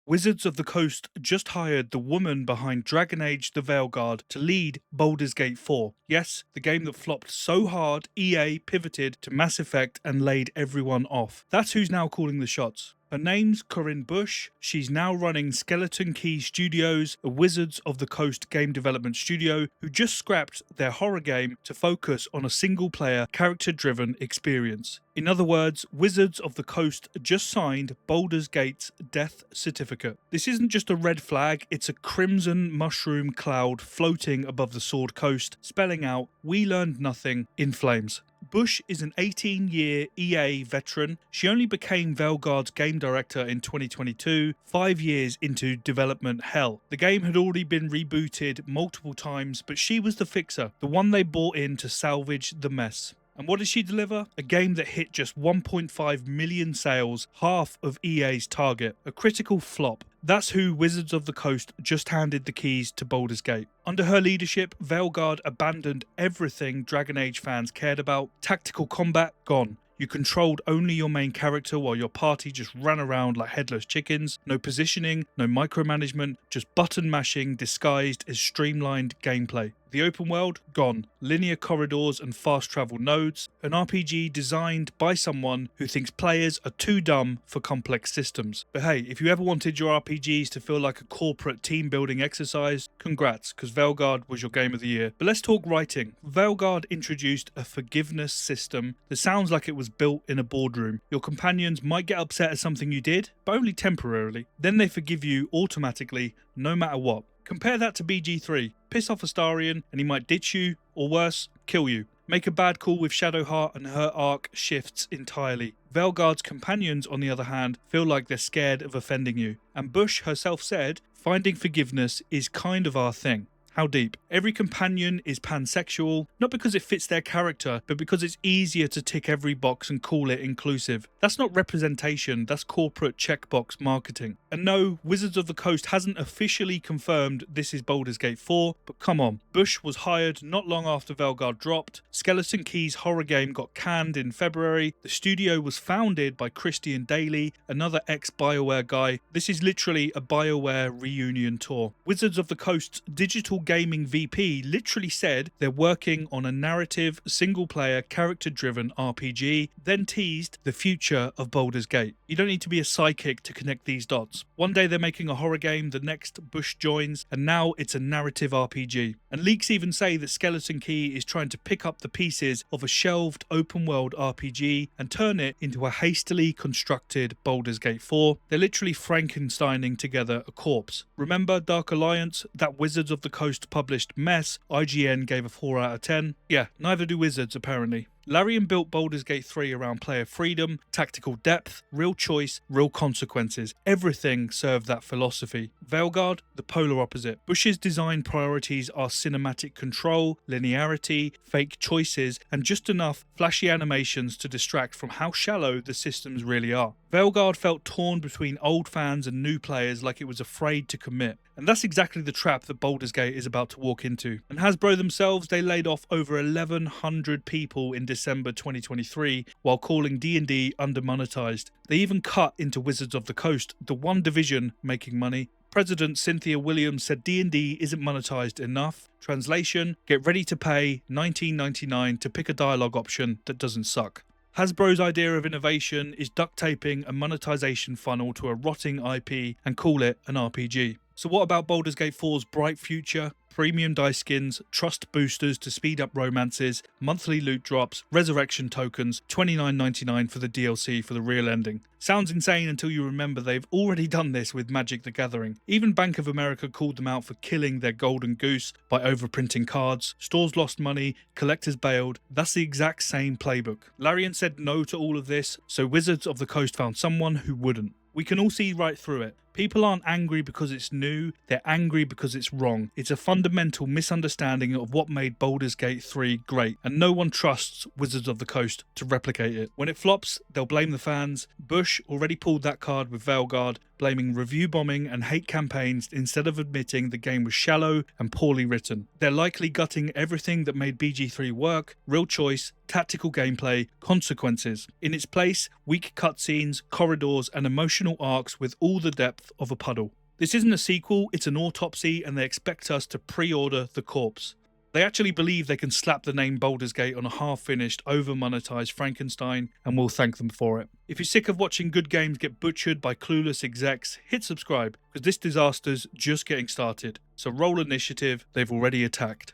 Wizards of the Coast just hired the woman behind Dragon Age the Veilguard to lead Baldur's Gate 4. Yes, the game that flopped so hard EA pivoted to Mass Effect and laid everyone off. That's who's now calling the shots. Her name's Corinne Busche. She's now running Skeleton Key Studios, a Wizards of the Coast game development studio who just scrapped their horror game to focus on a single-player, character-driven experience. In other words, Wizards of the Coast just signed Baldur's Gate's death certificate. This isn't just a red flag, it's a crimson mushroom cloud floating above the Sword Coast, spelling out, "We learned nothing," in flames. Busche is an 18-year EA veteran. She only became Veilguard's game director in 2022, 5 years into development hell. The game had already been rebooted multiple times, but she was the fixer, the one they brought in to salvage the mess. And what did she deliver? A game that hit just 1.5 million sales, half of EA's target. A critical flop. That's who Wizards of the Coast just handed the keys to Baldur's Gate. Under her leadership, Veilguard abandoned everything Dragon Age fans cared about. Tactical combat, gone. You controlled only your main character while your party just ran around like headless chickens. No positioning, no micromanagement, just button mashing disguised as streamlined gameplay. The open world, gone. Linear corridors and fast travel nodes. An RPG designed by someone who thinks players are too dumb for complex systems. But hey, if you ever wanted your RPGs to feel like a corporate team building exercise, congrats, because Veilguard was your game of the year. But let's talk writing. Veilguard introduced a forgiveness system that sounds like it was built in a boardroom. Your companions might get upset at something you did, but only temporarily. Then they forgive you automatically, no matter what. Compare that to BG3. Piss off Astarion and he might ditch you, or worse, kill you. Make a bad call with Shadowheart and her arc shifts entirely. Veilguard's companions, on the other hand, feel like they're scared of offending you. And Busche herself said, "Finding forgiveness is kind of our thing." How deep? Every companion is pansexual, not because it fits their character, but because it's easier to tick every box and call it inclusive. That's not representation, that's corporate checkbox marketing. And no, Wizards of the Coast hasn't officially confirmed this is Baldur's Gate 4, but come on. Busche was hired not long after Veilguard dropped. Skeleton Key's horror game got canned in February. The studio was founded by Christian Daly, another ex-BioWare guy. This is literally a BioWare reunion tour. Wizards of the Coast's digital gaming VP literally said they're working on a narrative, single-player, character-driven RPG, then teased the future of Baldur's Gate. You don't need to be a psychic to connect these dots. One day they're making a horror game, the next Busche joins, and now it's a narrative RPG. And leaks even say that Skeleton Key is trying to pick up the pieces of a shelved open-world RPG and turn it into a hastily constructed Baldur's Gate 4. They're literally Frankensteining together a corpse. Remember Dark Alliance? That Wizards of the Coast published mess IGN gave a 4 out of 10. Yeah, neither do Wizards apparently. Larian built Baldur's Gate 3 around player freedom, tactical depth, real choice, real consequences. Everything served that philosophy. Veilguard, the polar opposite. Busche's design priorities are cinematic control, linearity, fake choices, and just enough flashy animations to distract from how shallow the systems really are. Veilguard felt torn between old fans and new players, like it was afraid to commit. And that's exactly the trap that Baldur's Gate is about to walk into. And Hasbro themselves, they laid off over 1,100 people in December 2023 while calling D&D undermonetized. They even cut into Wizards of the Coast, the one division making money. President Cynthia Williams said D&D isn't monetized enough. Translation, get ready to pay $19.99 to pick a dialogue option that doesn't suck. Hasbro's idea of innovation is duct taping a monetization funnel to a rotting IP and call it an RPG. So what about Baldur's Gate 4's bright future? Premium dice skins, trust boosters to speed up romances, monthly loot drops, resurrection tokens, $29.99 for the DLC for the real ending. Sounds insane until you remember they've already done this with Magic the Gathering. Even Bank of America called them out for killing their golden goose by overprinting cards. Stores lost money, collectors bailed. That's the exact same playbook. Larian said no to all of this, so Wizards of the Coast found someone who wouldn't. We can all see right through it. People aren't angry because it's new, they're angry because it's wrong. It's a fundamental misunderstanding of what made Baldur's Gate 3 great, and no one trusts Wizards of the Coast to replicate it. When it flops, they'll blame the fans. Busche already pulled that card with Veilguard. blaming review bombing and hate campaigns instead of admitting the game was shallow and poorly written. They're likely gutting everything that made BG3 work: real choice, tactical gameplay, consequences. In its place, weak cutscenes, corridors, and emotional arcs with all the depth of a puddle. This isn't a sequel, it's an autopsy, and they expect us to pre-order the corpse. They actually believe they can slap the name Baldur's Gate on a half-finished, over-monetized Frankenstein, and we'll thank them for it. If you're sick of watching good games get butchered by clueless execs, hit subscribe, because this disaster's just getting started. So roll initiative, they've already attacked.